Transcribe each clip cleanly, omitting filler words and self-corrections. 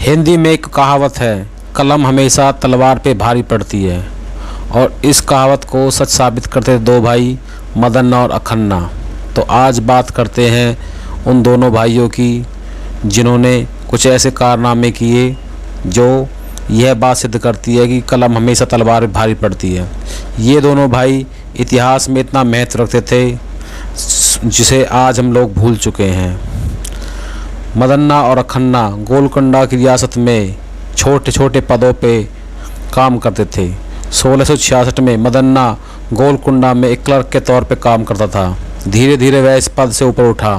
हिंदी में एक कहावत है, कलम हमेशा तलवार पे भारी पड़ती है। और इस कहावत को सच साबित करते दो भाई मदन्ना और अखन्ना। तो आज बात करते हैं उन दोनों भाइयों की जिन्होंने कुछ ऐसे कारनामे किए जो यह बात सिद्ध करती है कि कलम हमेशा तलवार पे भारी पड़ती है। ये दोनों भाई इतिहास में इतना महत्व रखते थे जिसे आज हम लोग भूल चुके हैं। मदन्ना और अखन्ना गोलकुंडा की रियासत में छोटे छोटे पदों पे काम करते थे। 1666 में मदन्ना गोलकुंडा में एक क्लर्क के तौर पे काम करता था। धीरे धीरे वह इस पद से ऊपर उठा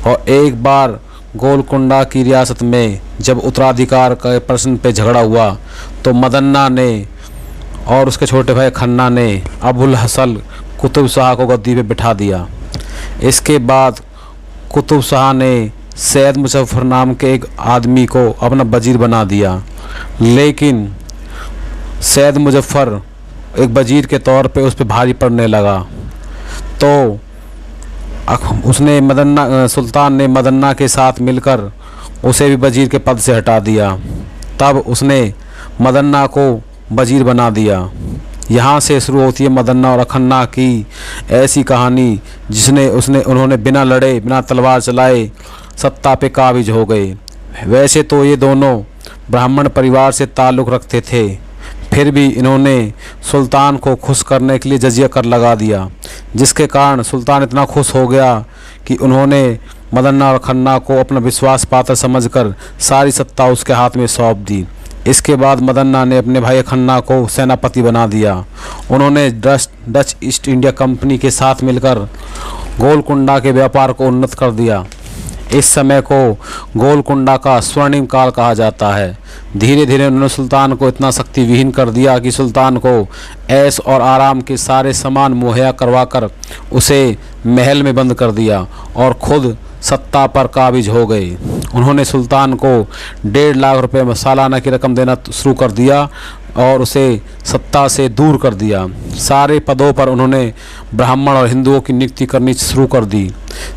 और एक बार गोलकुंडा की रियासत में जब उत्तराधिकार के प्रश्न पे झगड़ा हुआ तो मदन्ना ने और उसके छोटे भाई खन्ना ने अबुल हसन कुतुब शाह को गद्दी पे बिठा दिया। इसके बाद कुतुब शाह ने सैयद मुजफ्फर नाम के एक आदमी को अपना वजीर बना दिया, लेकिन सैयद मुजफ्फर एक वजीर के तौर पे उस पर भारी पड़ने लगा। तो उसने सुल्तान ने मदन्ना के साथ मिलकर उसे भी वजीर के पद से हटा दिया। तब उसने मदन्ना को वजीर बना दिया। यहाँ से शुरू होती है मदन्ना और अखन्ना की ऐसी कहानी जिसने उन्होंने बिना लड़े बिना तलवार चलाए सत्ता पे काबिज हो गए। वैसे तो ये दोनों ब्राह्मण परिवार से ताल्लुक़ रखते थे, फिर भी इन्होंने सुल्तान को खुश करने के लिए जजिया कर लगा दिया, जिसके कारण सुल्तान इतना खुश हो गया कि उन्होंने मदन्ना और खन्ना को अपना विश्वास पात्र समझकर सारी सत्ता उसके हाथ में सौंप दी। इसके बाद मदन्ना ने अपने भाई खन्ना को सेनापति बना दिया। उन्होंने डच ईस्ट इंडिया कंपनी के साथ मिलकर गोलकुंडा के व्यापार को उन्नत कर दिया। इस समय को गोलकुंडा का स्वर्णिम काल कहा जाता है। धीरे धीरे उन्होंने सुल्तान को इतना शक्ति विहीन कर दिया कि सुल्तान को ऐश और आराम के सारे सामान मुहैया करवाकर उसे महल में बंद कर दिया और खुद सत्ता पर काबिज हो गए। उन्होंने सुल्तान को 1.5 लाख रुपए सालाना की रकम देना शुरू कर दिया और उसे सत्ता से दूर कर दिया। सारे पदों पर उन्होंने ब्राह्मण और हिंदुओं की नियुक्ति करनी शुरू कर दी।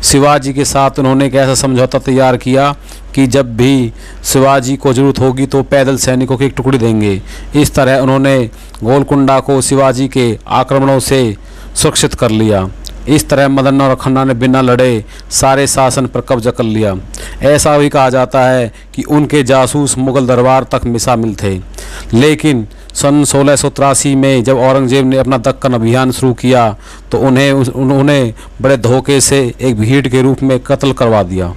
शिवाजी के साथ उन्होंने एक ऐसा समझौता तैयार किया कि जब भी शिवाजी को ज़रूरत होगी तो पैदल सैनिकों की एक टुकड़ी देंगे। इस तरह उन्होंने गोलकुंडा को शिवाजी के आक्रमणों से सुरक्षित कर लिया। इस तरह मदन्ना और खन्ना ने बिना लड़े सारे शासन पर कब्जा कर लिया। ऐसा भी कहा जाता है कि उनके जासूस मुगल दरबार तक में शामिल थे, लेकिन सन 1683 में जब औरंगजेब ने अपना दक्कन अभियान शुरू किया तो उन्हें बड़े धोखे से एक भीड़ के रूप में कत्ल करवा दिया।